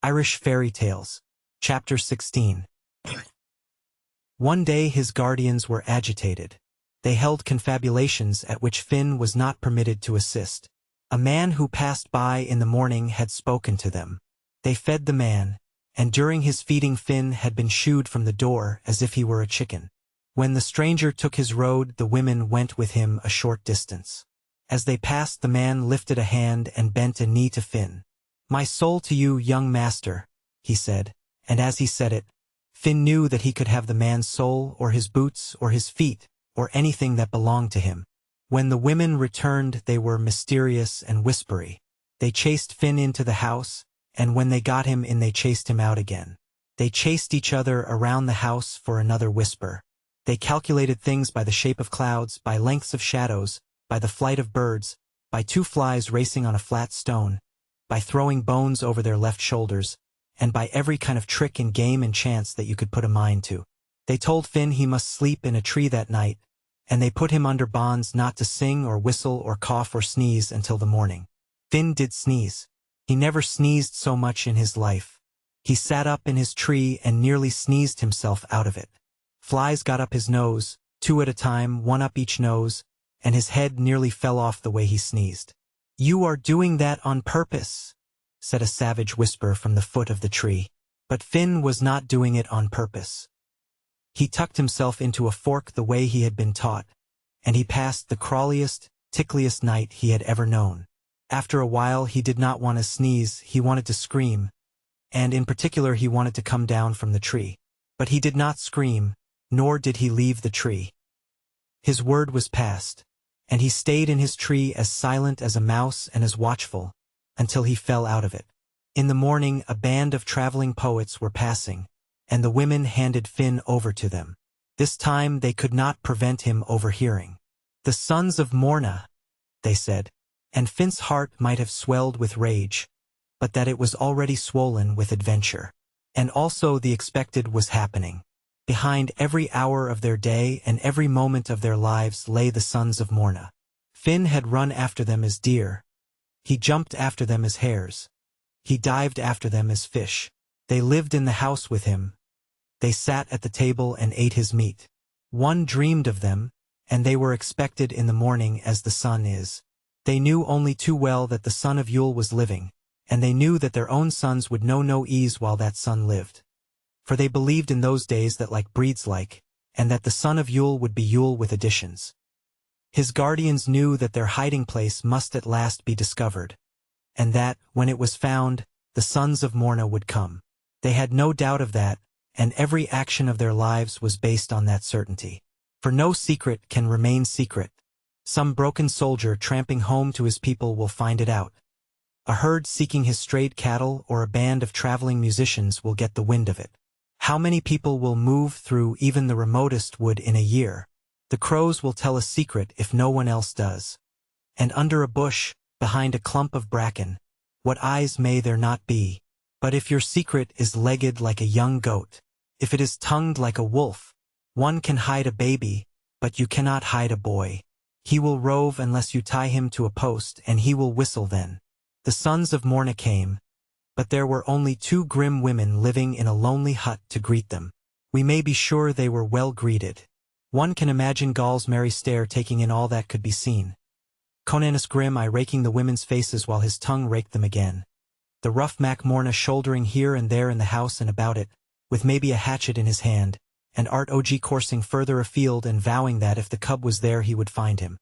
Irish Fairy Tales. Chapter 16. One day his guardians were agitated. They held confabulations at which Finn was not permitted to assist. A man who passed by in the morning had spoken to them. They fed the man, and during his feeding Finn had been shooed from the door as if he were a chicken. When the stranger took his road, the women went with him a short distance. As they passed, the man lifted a hand and bent a knee to Finn. "My soul to you, young master," he said, and as he said it, Finn knew that he could have the man's soul or his boots or his feet or anything that belonged to him. When the women returned, they were mysterious and whispery. They chased Finn into the house, and when they got him in, they chased him out again. They chased each other around the house for another whisper. They calculated things by the shape of clouds, by lengths of shadows, by the flight of birds, by two flies racing on a flat stone, by throwing bones over their left shoulders, and by every kind of trick and game and chance that you could put a mind to. They told Finn he must sleep in a tree that night, and they put him under bonds not to sing or whistle or cough or sneeze until the morning. Finn did sneeze. He never sneezed so much in his life. He sat up in his tree and nearly sneezed himself out of it. Flies got up his nose, two at a time, one up each nose, and his head nearly fell off the way he sneezed. "You are doing that on purpose," said a savage whisper from the foot of the tree. But Finn was not doing it on purpose. He tucked himself into a fork the way he had been taught, and he passed the crawliest, tickliest night he had ever known. After a while he did not want to sneeze, he wanted to scream, and in particular he wanted to come down from the tree. But he did not scream, nor did he leave the tree. His word was passed, and he stayed in his tree as silent as a mouse and as watchful, until he fell out of it. In the morning a band of traveling poets were passing, and the women handed Finn over to them. This time they could not prevent him overhearing. "The sons of Morna," they said, and Finn's heart might have swelled with rage, but that it was already swollen with adventure. And also the expected was happening. Behind every hour of their day and every moment of their lives lay the sons of Morna. Finn had run after them as deer. He jumped after them as hares. He dived after them as fish. They lived in the house with him. They sat at the table and ate his meat. One dreamed of them, and they were expected in the morning as the sun is. They knew only too well that the son of Yule was living, and they knew that their own sons would know no ease while that son lived. For they believed in those days that like breeds like, and that the son of Yule would be Yule with additions. His guardians knew that their hiding place must at last be discovered, and that, when it was found, the sons of Morna would come. They had no doubt of that, and every action of their lives was based on that certainty. For no secret can remain secret. Some broken soldier tramping home to his people will find it out. A herd seeking his strayed cattle or a band of traveling musicians will get the wind of it. How many people will move through even the remotest wood in a year? The crows will tell a secret if no one else does. And under a bush, behind a clump of bracken, what eyes may there not be? But if your secret is legged like a young goat, if it is tongued like a wolf, one can hide a baby, but you cannot hide a boy. He will rove unless you tie him to a post, and he will whistle then. The sons of Morna came, but there were only two grim women living in a lonely hut to greet them. We may be sure they were well greeted. One can imagine Gall's merry stare taking in all that could be seen. Conan's grim eye raking the women's faces while his tongue raked them again. The rough Mac Morna shouldering here and there in the house and about it, with maybe a hatchet in his hand, and Art Og coursing further afield and vowing that if the cub was there he would find him.